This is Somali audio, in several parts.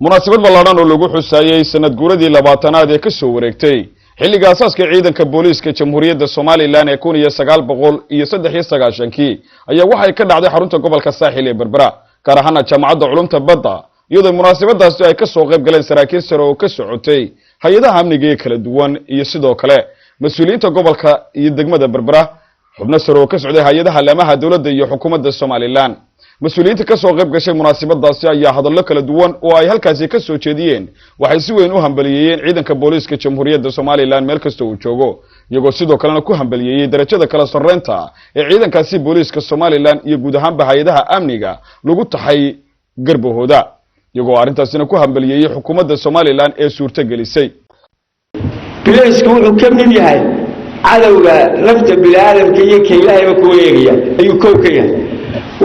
munaasabad ballaaran oo lagu xusaayay sanad guuradii 20aad ee ka soo wareegtay xilliga asaaska ciidanka booliiska Jamhuuriyadda Soomaaliland ee 1993 ayaa waxay ka dhacday xarunta gobolka Saaxil ee Berbera gaar ahaan Jaamacadda Culumta Badda iyadoo munaasabadaasi ay ka soo qayb galeen saraakiil sare oo ka socotay hay'adaha amniga ee kala duwan iyo sidoo kale mas'uuliyiinta gobolka iyo degmada Berbera xubno sare oo ka socday hay'adaha laamaha dawladda iyo xukuumadda Soomaaliland mas'uuliyiinta ka soo qayb gashay munaasabadaasi ayaa hadallo kala duwan oo ay halkaasi ka soo jeediyeen waxay si weyn u hambalyeeyeen ciidanka booliiska Jamhuuriyadda Soomaaliland meel kasta uu joogo iyagoo sidoo kalena ku hambalyeeyay darajada kala sareynta ee ciidankaasi booliiska Soomaaliland iyo guud ahaanba hay'adaha amniga lagu taxay garbahooda iyagoo arintaasina ku hambalyeeyay xukuumadda Soomaaliland ee suurta gelisay booliisku wuxuu ka mid yahay cadawga nafta bilaadanka iyo kaylaha ku wareegaya ayuu koob ka yahay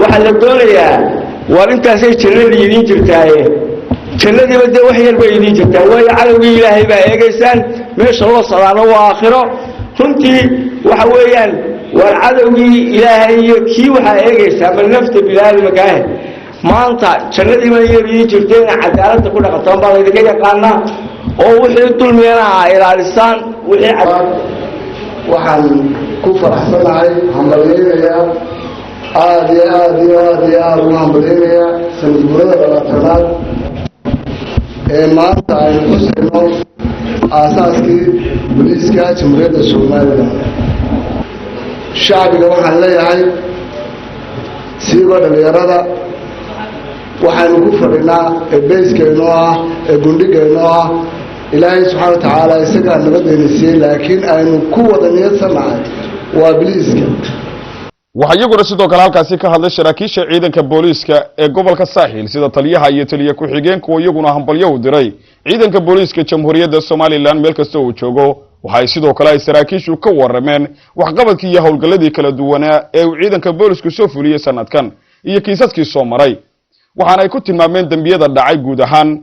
waxa la doonayaa war intaas ay jannadii idin jirtaaye jannadii wada wax yar bay idin jirtaa way cadawga ilaahay baa eegaysaan meesha loo salaamo waa aakhiro runtii waxa weeyaan war cadawgii ilaahay iyo kii waxa eegaysaa bal nafta bilaadanka ah maanta jannadii ma yar idin jirteen cadaaladda ku dhaqataan baa idinka yaqaana oo wixii dulmiyana ilaalisaan wixii waxaan ku faraxsanahay hambalyeynaya aad u hambalyeynaya sanad guurada 20aad ee maanta aynu xusayno aasaaskii booliiska Jamhuuriyadda Soomaaliland shacbiga waxaan leeyahay siiba dhalinyarada waxaanu ku fadhinaa beeskeeno ah gundhigeeno ah ilaahay subxaanahu wa ta'aala isaga nabadeena siiyay laakiin aynu ku wada niyadsanahay waa booliiska waxa iyaguna sidoo kale halkaasi ka hadlay saraakiisha ciidanka booliiska ee gobolka Saaxil sida taliyaha iyo taliye ku xigeenka oo iyaguna hambalyo u diray ciidanka booliiska Jamhuuriyadda Soomaaliland meel kasta uu joogo waxay sidoo kale ay saraakiishu ka warameen waxqabadkii iyo hawlgaladii kala duwan ee uu ciidanka booliisku soo fuliyay sanadkan iyo kiisaskii soo maray waxaana ay ku tilmaameen dambiyada dhacay guud ahaan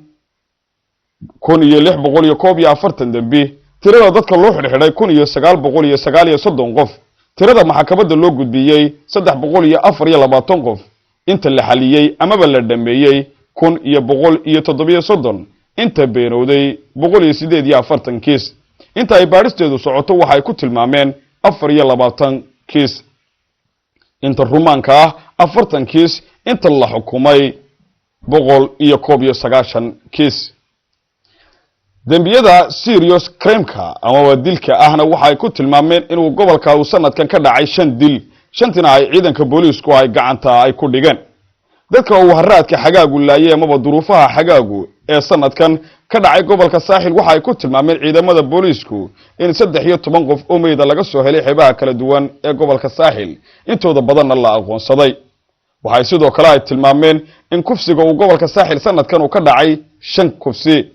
1641 dambi tirada dadka loo xidhay 1930 qof tirada maxkamadda loo gudbiyay 324 qof inta la xaliyay ama la dhameeyay 1130 inta beenowday 148 kiis inta ay baaristeedu socoto waxay ku tilmaameen 24 kiis inta rumaanka ah 40 kiis inta la xukumay 119 kiis dambiyada serious crime-ka ama dilka ahna waxay ku tilmaameen inuu gobolka uu sanadkan ka dhacay 5 dil shantina ay ciidanka booliisku ay gacanta ay ku dhigeen dadka uu haraadka xagaagu laayay ama duruufaha xagaagu ee sanadkan ka dhacay gobolka Saaxil waxay ku tilmaameen ciidamada booliisku in 13 qof oo meeyda laga soo helay xeebaha kala duwan ee gobolka Saaxil intooda badanna la aqoonsaday waxay sidoo kale ay tilmaameen in kufsiga uu gobolka Saaxil sanadkan uu ka dhacay 5 kufsi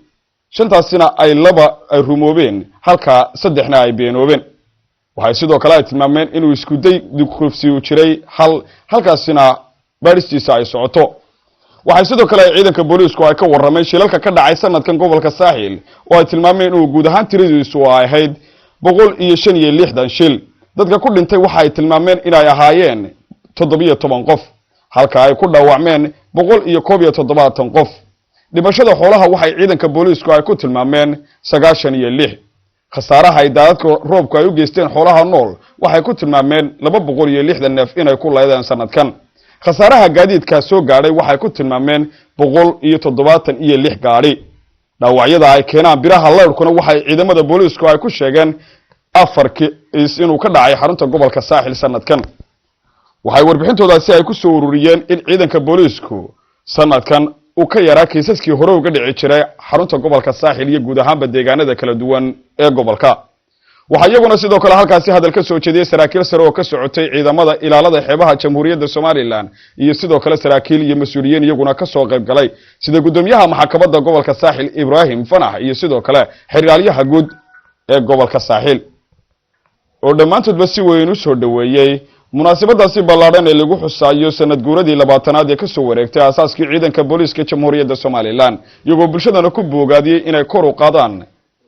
shantaasina ay laba ay rumoobeen halka saddexna ay beenoobeen waxay sidoo kale ay tilmaameen inuu isku day kufsi u jiray halkaasina baaristiisa ay socoto waxay sidoo kale ciidanka booliisku ay ka warameen shilalka ka dhacay sanadkan gobolka Saaxil oo ay tilmaameen inuu guud ahaan tiradiisu ay ahayd 165 shil dadka ku dhintay waxay tilmaameen inay ahaayeen 17 qof halka ay ku dhaawacmeen 117 qof dhimashada xoolaha waxay ciidanka booliisku ay ku tilmaameen 96 khasaaraha ay daadadka roobku ay u geysteen xoolaha nool waxay ku tilmaameen 260 neef inay ku leedeen sanadkan khasaaraha gaadiidka soo gaadhay waxay ku tilmaameen 176 gaari dhaawacyada ay keenaan biraha leerkuna waxay ciidamada booliisku ay ku sheegeen 4 kiis inuu ka dhacay xarunta gobolka Saaxil sanadkan waxay warbixintoodaasi ay ku soo ururiyeen in ciidanka booliisku sanadkan uu ka yaraa kiisaskii hore uga dhici jiray xarunta gobolka Saaxil iyo guud ahaanba deegaanada kala duwan ee gobolka waxa iyaguna sidoo kale halkaasi hadal ka soo jeediyay saraakiil sare oo ka socotay ciidamada ilaalada xeebaha Jamhuuriyadda Soomaaliland iyo sidoo kale saraakiil iyo mas'uuliyiin iyaguna ka soo qayb galay sida gudoomiyaha maxkamadda gobolka Saaxil Ibrahim Fanax iyo sidoo kale xiriiryaha guud ee gobolka Saaxil oo dhamaantoodba si weyn u soo dhaweeyay munaasabadaasi ballaaran ee lagu xusaayo sanad guuradii 20aad ee ka soo wareegtay asaaskii ciidanka booliiska Jamhuuriyadda Soomaaliland iyagoo bulshadana ku boogaadiyay inay kor u qaadaan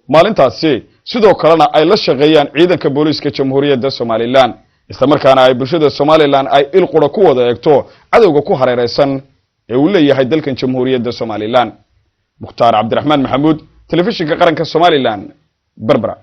maalintaasi sidoo kalena ay la shaqeeyaan ciidanka booliiska Jamhuuriyadda Soomaaliland isla markaana ay bulshada Soomaaliland ay ilqura ku wada eegto cadawga ku hareeraysan ee uu leeyahay dalkan Jamhuuriyadda Soomaaliland mukhtaar cabdiraxmaan maxamuud telefishinka qaranka Somaliland berbera